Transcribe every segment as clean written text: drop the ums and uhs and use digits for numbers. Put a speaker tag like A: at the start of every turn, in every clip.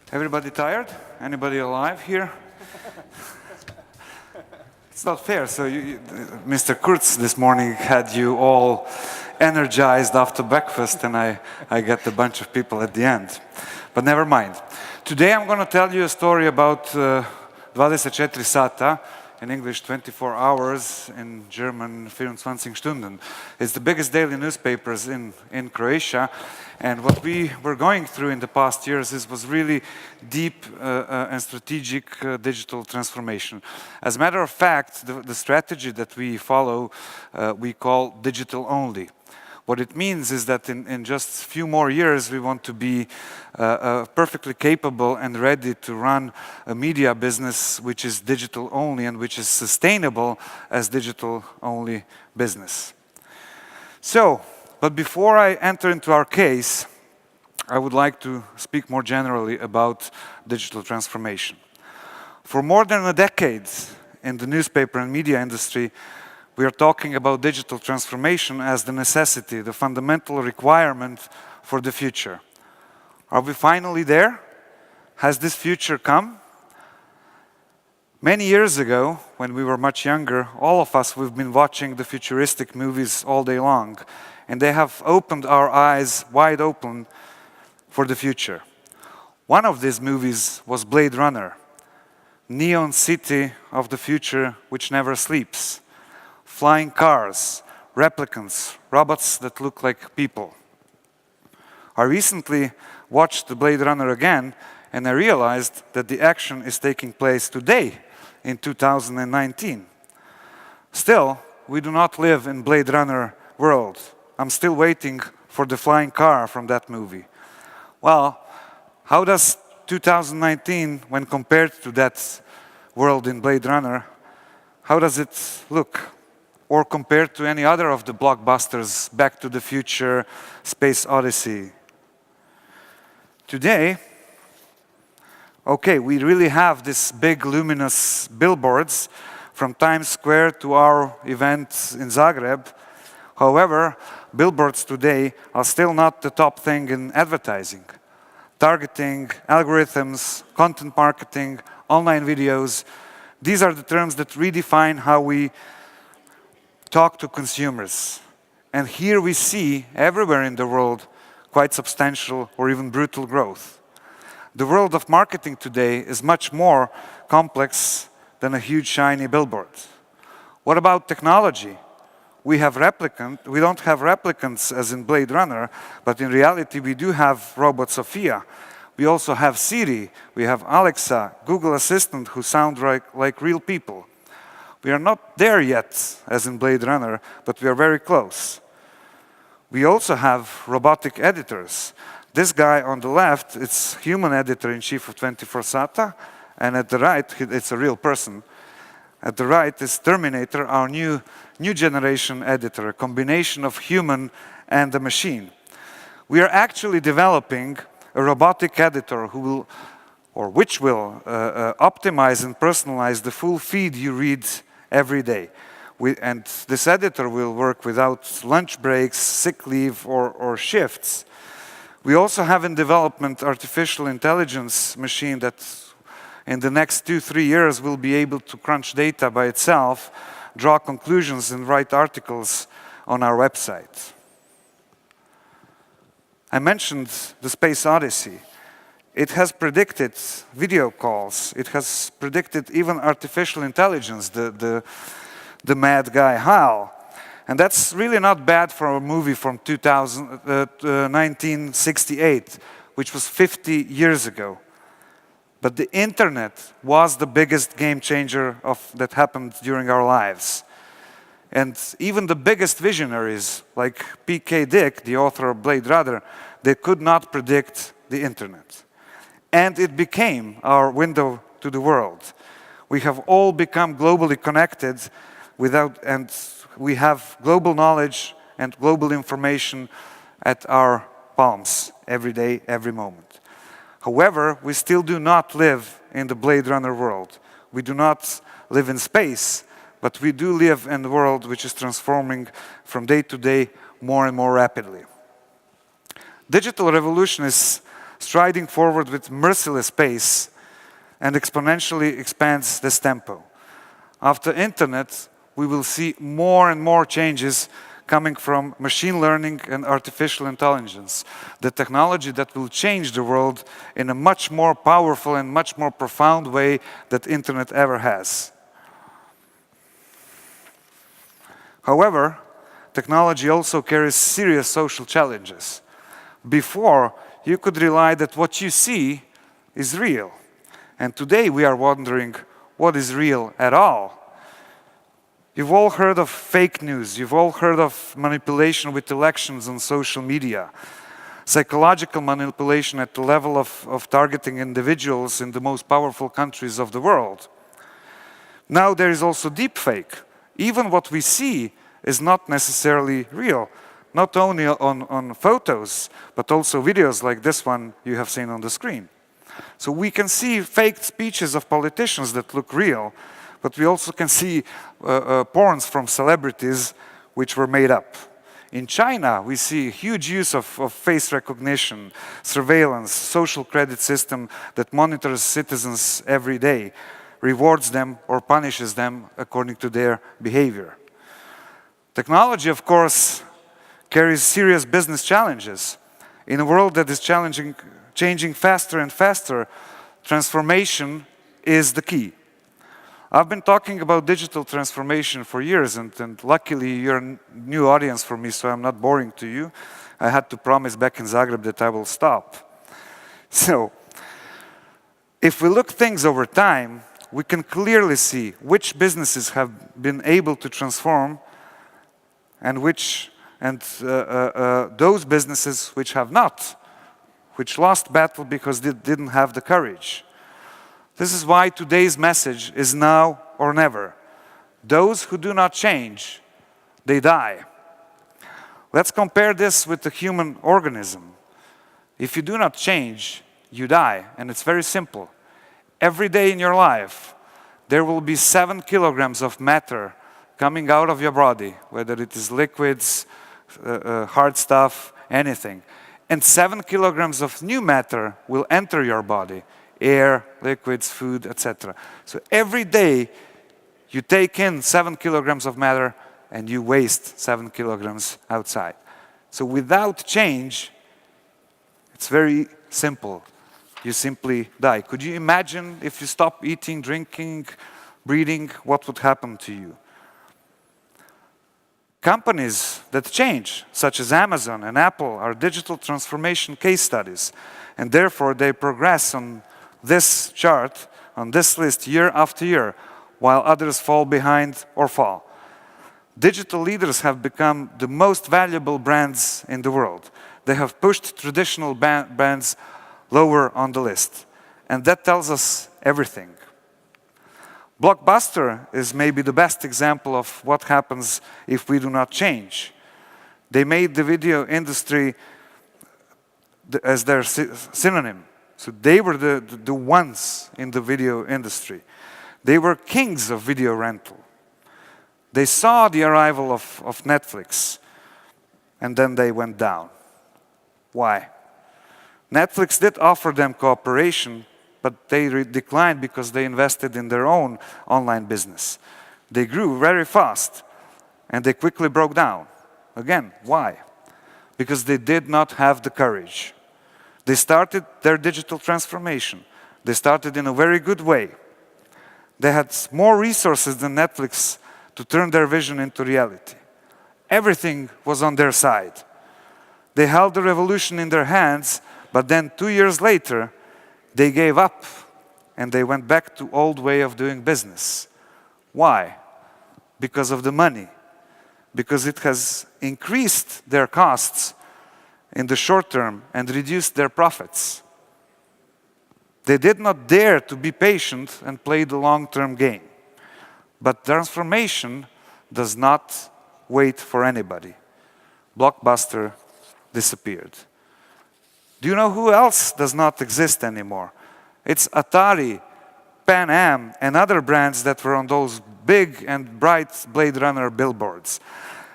A: Everybody tired? Anybody alive here? It's not fair. So Mr. Kurz this morning had you all energized after breakfast, and I get a bunch of people at the end. But never mind. Today I'm going to tell you a story about 24 sata, in English 24 hours, in German 24 Stunden. It's the biggest daily newspapers in Croatia, and what we were going through in the past years was really deep and strategic digital transformation. As a matter of fact, the strategy that we follow we call digital only. What it means is that in just a few more years, we want to be perfectly capable and ready to run a media business which is digital only and which is sustainable as digital only business. So, but before I enter into our case, I would like to speak more generally about digital transformation. For more than a decade in the newspaper and media industry, we are talking about digital transformation as the necessity, the fundamental requirement for the future. Are we finally there? Has this future come? Many years ago, when we were much younger, all of us, we've been watching the futuristic movies all day long, and they have opened our eyes wide open for the future. One of these movies was Blade Runner, neon city of the future which never sleeps. Flying cars, replicants, robots that look like people. I recently watched the Blade Runner again, and I realized that the action is taking place today, in 2019. Still, we do not live in Blade Runner world. I'm still waiting for the flying car from that movie. Well, how does 2019, when compared to that world in Blade Runner, how does it look? Or compared to any other of the blockbusters, Back to the Future, Space Odyssey. Today, okay, we really have this big luminous billboards from Times Square to our event in Zagreb. However, billboards today are still not the top thing in advertising. Targeting, algorithms, content marketing, online videos, these are the terms that redefine how we talk to consumers. And here we see, everywhere in the world, quite substantial or even brutal growth. The world of marketing today is much more complex than a huge shiny billboard. What about technology? We don't have replicants as in Blade Runner, but in reality we do have robot Sophia. We also have Siri, we have Alexa, Google Assistant, who sound like real people. We are not there yet, as in Blade Runner, but we are very close. We also have robotic editors. This guy on the left, it's human editor-in-chief of 24 sata, and at the right, it's a real person. At the right is Terminator, our new generation editor, a combination of human and a machine. We are actually developing a robotic editor which will optimize and personalize the full feed you read every day. And this editor will work without lunch breaks, sick leave, or shifts. We also have in development artificial intelligence machine that in the next 2-3 years will be able to crunch data by itself, draw conclusions, and write articles on our website. I mentioned the Space Odyssey. It has predicted video calls. It has predicted even artificial intelligence, the mad guy HAL. And that's really not bad for a movie from 1968, which was 50 years ago. But the internet was the biggest game changer that happened during our lives. And even the biggest visionaries, like P.K. Dick, the author of Blade Runner, they could not predict the internet. And it became our window to the world. We have all become globally connected and we have global knowledge and global information at our palms every day, every moment. However, we still do not live in the Blade Runner world. We do not live in space, but we do live in a world which is transforming from day to day more and more rapidly. Digital revolution is striding forward with merciless pace and exponentially expands this tempo. After internet, we will see more and more changes coming from machine learning and artificial intelligence, the technology that will change the world in a much more powerful and much more profound way that internet ever has. However, technology also carries serious social challenges. Before, you could rely that what you see is real. And today we are wondering what is real at all. You've all heard of fake news. You've all heard of manipulation with elections on social media, psychological manipulation at the level of targeting individuals in the most powerful countries of the world. Now there is also deepfake. Even what we see is not necessarily real, not only on photos, but also videos like this one you have seen on the screen. So we can see fake speeches of politicians that look real, but we also can see porns from celebrities which were made up. In China, we see huge use of face recognition, surveillance, social credit system that monitors citizens every day, rewards them or punishes them according to their behavior. Technology, of course, carries serious business challenges. In a world that is changing faster and faster, transformation is the key. I've been talking about digital transformation for years, and luckily you're a new audience for me, so I'm not boring to you. I had to promise back in Zagreb that I will stop. So, if we look things over time, we can clearly see which businesses have been able to transform and those businesses which have not, which lost battle because they didn't have the courage. This is why today's message is now or never. Those who do not change, they die. Let's compare this with the human organism. If you do not change, you die, and it's very simple. Every day in your life, there will be 7 kilograms of matter coming out of your body, whether it is liquids, hard stuff, anything. And 7 kilograms of new matter will enter your body. Air, liquids, food, etc. So every day you take in 7 kilograms of matter and you waste 7 kilograms outside. So without change, it's very simple. You simply die. Could you imagine if you stop eating, drinking, breathing, what would happen to you? Companies that change, such as Amazon and Apple, are digital transformation case studies, and therefore they progress on this chart, on this list, year after year, while others fall behind or fall. Digital leaders have become the most valuable brands in the world. They have pushed traditional brands lower on the list, and that tells us everything. Blockbuster is maybe the best example of what happens if we do not change. They made the video industry as their synonym. So they were the ones in the video industry. They were kings of video rental. They saw the arrival of Netflix, and then they went down. Why? Netflix did offer them cooperation, but they declined because they invested in their own online business. They grew very fast, and they quickly broke down. Again, why? Because they did not have the courage. They started their digital transformation. They started in a very good way. They had more resources than Netflix to turn their vision into reality. Everything was on their side. They held the revolution in their hands, but then 2 years later, they gave up and they went back to old way of doing business. Why? Because of the money. Because it has increased their costs in the short term and reduced their profits. They did not dare to be patient and play the long-term game. But transformation does not wait for anybody. Blockbuster disappeared. Do you know who else does not exist anymore? It's Atari, Pan Am, and other brands that were on those big and bright Blade Runner billboards.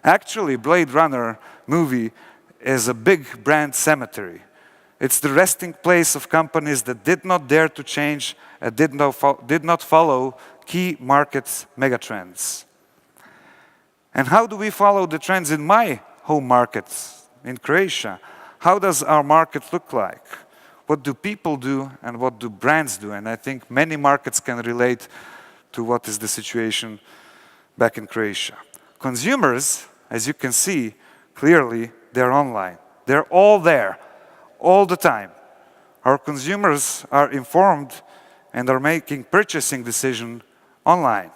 A: Actually, Blade Runner movie is a big brand cemetery. It's the resting place of companies that did not dare to change and did not follow key market megatrends. And how do we follow the trends in my home market, in Croatia? How does our market look like? What do people do and what do brands do? And I think many markets can relate to what is the situation back in Croatia. Consumers, as you can see clearly, they're online. They're all there, all the time. Our consumers are informed and are making purchasing decisions online.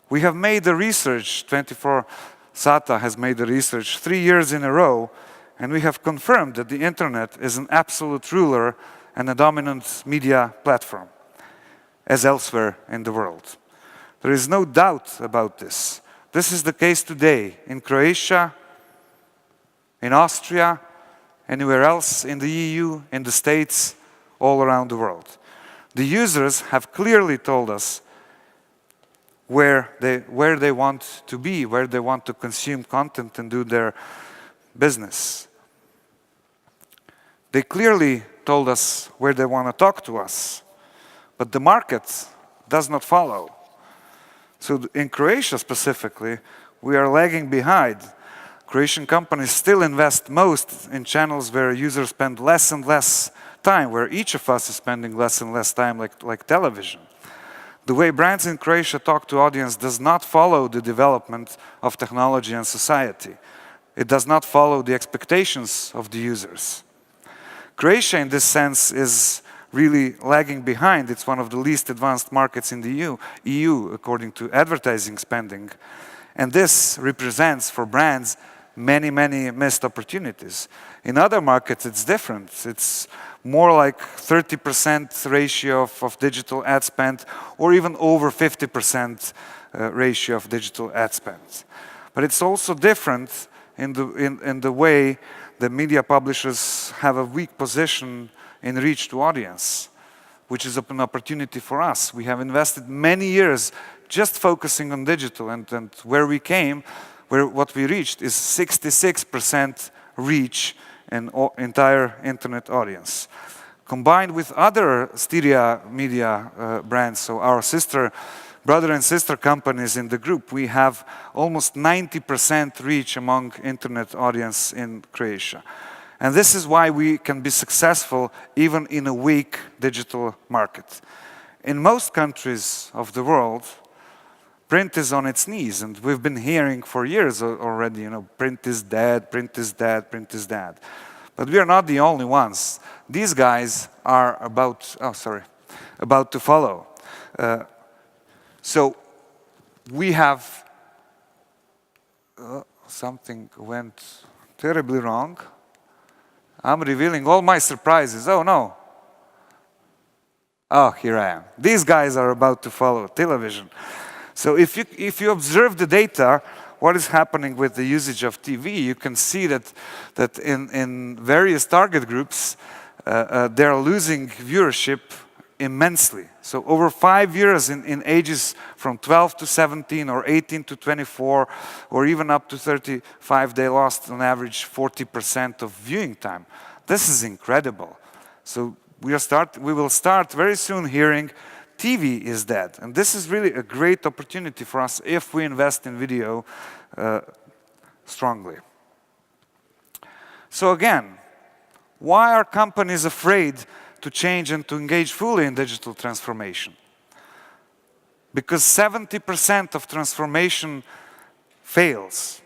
A: We have made the research, 24 SATA has made the research 3 years in a row, and we have confirmed that the internet is an absolute ruler and a dominant media platform, as elsewhere in the world. There is no doubt about this. This is the case today in Croatia, in Austria, anywhere else in the EU, in the States, all around the world. The users have clearly told us where they want to be, where they want to consume content and do their business. They clearly told us where they want to talk to us, but the market does not follow. So in Croatia specifically, we are lagging behind. Croatian companies still invest most in channels where users spend less and less time, where each of us is spending less and less time, like television. The way brands in Croatia talk to audience does not follow the development of technology and society. It does not follow the expectations of the users. Croatia, in this sense, is really lagging behind. It's one of the least advanced markets in the EU according to advertising spending. And this represents, for brands, many, many missed opportunities. In other markets, it's different. It's more like 30% ratio of digital ad spend, or even over 50% ratio of digital ad spend. But it's also different in the way the media publishers have a weak position in reach to audience, which is an opportunity for us. We have invested many years just focusing on digital, and where we came, what we reached is 66% reach in entire internet audience. Combined with other Styria media brands, so our brother and sister companies in the group, we have almost 90% reach among internet audience in Croatia. And this is why we can be successful even in a weak digital market. In most countries of the world, print is on its knees, and we've been hearing for years already, print is dead, print is dead, print is dead. But we are not the only ones. These guys are about to follow. So we have, something went terribly wrong. I'm revealing all my surprises. Oh no. Oh, here I am. These guys are about to follow television. So if you observe the data, what is happening with the usage of TV, you can see that in various target groups, they're losing viewership immensely. So over 5 years in ages from 12 to 17 or 18 to 24 or even up to 35, they lost on average 40% of viewing time. This is incredible. So we will start very soon hearing TV is dead. And this is really a great opportunity for us if we invest in video strongly. So again, why are companies afraid to change and to engage fully in digital transformation? Because 70% of transformation fails.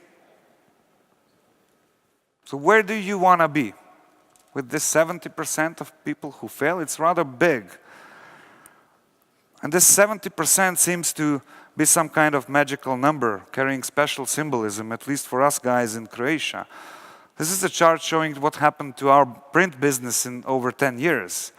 A: So where do you want to be? With this 70% of people who fail, it's rather big. And this 70% seems to be some kind of magical number, carrying special symbolism, at least for us guys in Croatia. This is a chart showing what happened to our print business in over 10 years.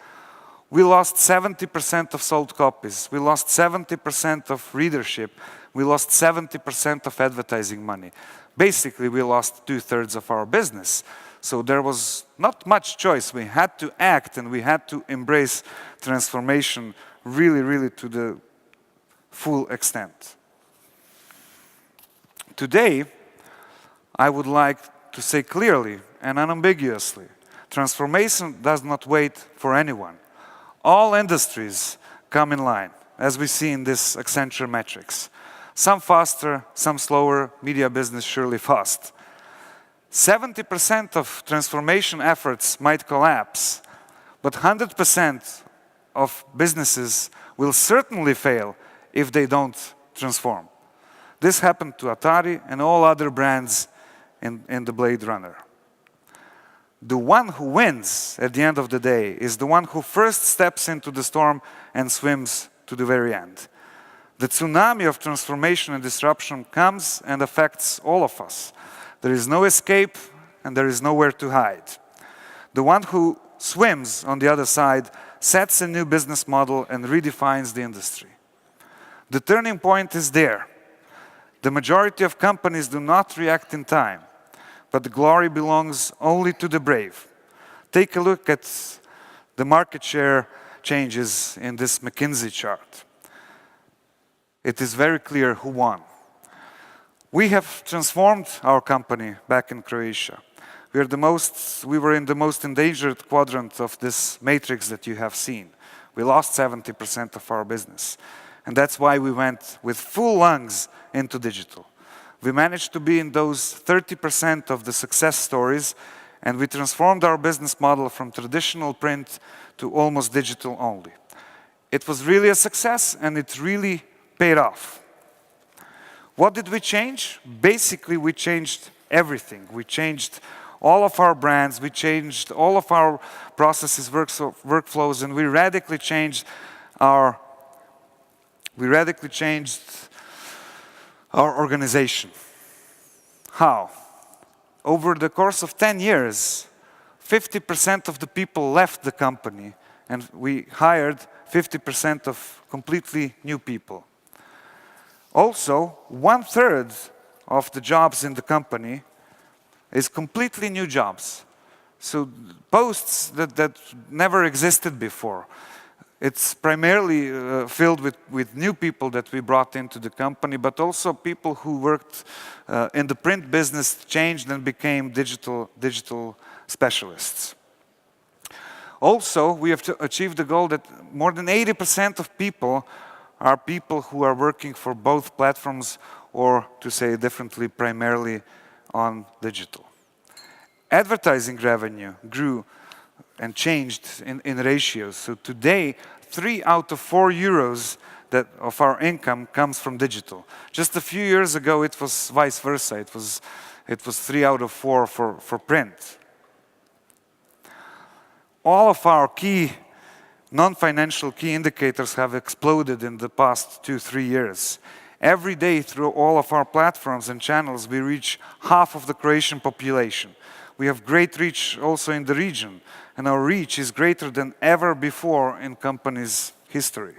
A: We lost 70% of sold copies. We lost 70% of readership. We lost 70% of advertising money. Basically, we lost 2/3 of our business. So there was not much choice. We had to act and we had to embrace transformation really, really to the full extent. Today, I would like to say clearly and unambiguously transformation does not wait for anyone. All industries come in line, as we see in this Accenture metrics. Some faster, some slower, media business surely fast. 70% of transformation efforts might collapse, but 100% of businesses will certainly fail if they don't transform. This happened to Atari and all other brands in the Blade Runner. The one who wins at the end of the day is the one who first steps into the storm and swims to the very end. The tsunami of transformation and disruption comes and affects all of us. There is no escape and there is nowhere to hide. The one who swims on the other side sets a new business model and redefines the industry. The turning point is there. The majority of companies do not react in time, but the glory belongs only to the brave. Take a look at the market share changes in this McKinsey chart. It is very clear who won. We have transformed our company back in Croatia. We were in the most endangered quadrant of this matrix that you have seen. We lost 70% of our business. And that's why we went with full lungs into digital. We managed to be in those 30% of the success stories, and we transformed our business model from traditional print to almost digital only. It was really a success, and it really paid off. What did we change? Basically, we changed everything. We changed all of our brands, we changed all of our processes, workflows, and we radically changed our organization. How? Over the course of 10 years, 50% of the people left the company, and we hired 50% of completely new people. Also, 1/3 of the jobs in the company is completely new jobs. So posts that never existed before. It's primarily filled with new people that we brought into the company, but also people who worked in the print business changed and became digital specialists. Also, we have achieved the goal that more than 80% of people are people who are working for both platforms, or to say it differently, primarily on digital. Advertising revenue grew and changed in ratios. So today, 3 out of 4 euros of our income comes from digital. Just a few years ago, it was vice versa. It was 3 out of 4 for print. All of our key non-financial key indicators have exploded in the past 2-3 years. Every day, through all of our platforms and channels, we reach half of the Croatian population. We have great reach also in the region, and our reach is greater than ever before in company's history.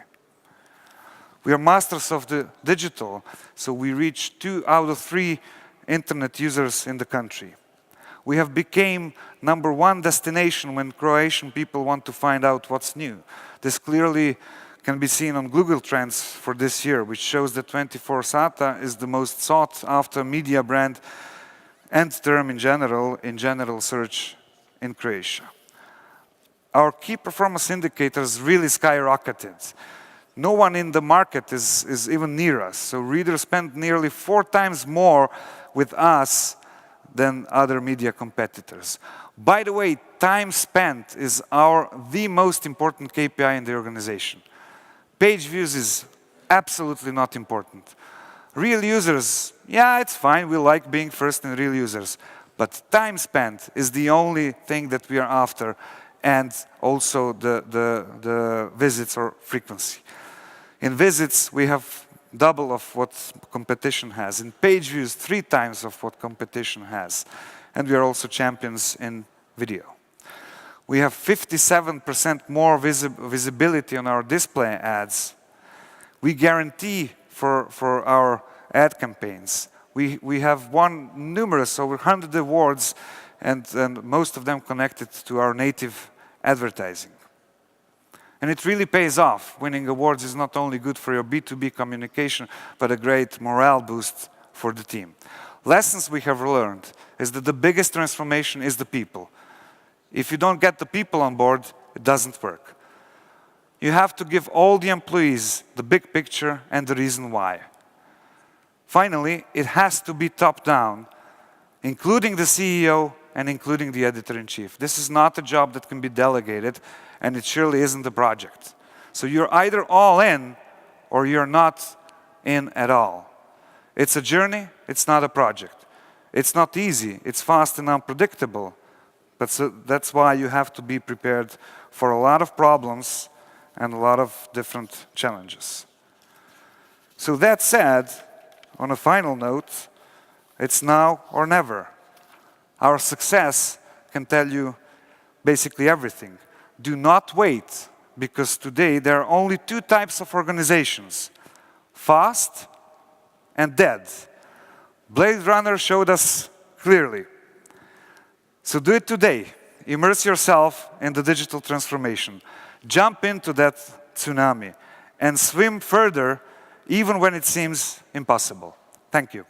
A: We are masters of the digital, so we reach 2 out of 3 internet users in the country. We have become #1 destination when Croatian people want to find out what's new. This clearly can be seen on Google Trends for this year, which shows that 24 Sata is the most sought after media brand and term in general search in Croatia. Our key performance indicators really skyrocketed. No one in the market is even near us. So readers spend nearly 4 times more with us than other media competitors. By the way, time spent is the most important KPI in the organization. Page views is absolutely not important. Real users, yeah, it's fine. We like being first in real users. But time spent is the only thing that we are after, and also the visits or frequency. In visits, we have double of what competition has. In page views, 3 times of what competition has. And we are also champions in video. We have 57% more visibility on our display ads. We guarantee for our ad campaigns. We have won numerous, over 100 awards, and most of them connected to our native advertising. And it really pays off. Winning awards is not only good for your B2B communication, but a great morale boost for the team. Lessons we have learned is that the biggest transformation is the people. If you don't get the people on board, it doesn't work. You have to give all the employees the big picture and the reason why. Finally, it has to be top-down, including the CEO and including the editor-in-chief. This is not a job that can be delegated, and it surely isn't a project. So you're either all in, or you're not in at all. It's a journey, it's not a project. It's not easy, it's fast and unpredictable. That's why you have to be prepared for a lot of problems and a lot of different challenges. So that said, on a final note, it's now or never. Our success can tell you basically everything. Do not wait, because today there are only two types of organizations: fast and dead. Blade Runner showed us clearly. So do it today. Immerse yourself in the digital transformation. Jump into that tsunami and swim further even when it seems impossible. Thank you.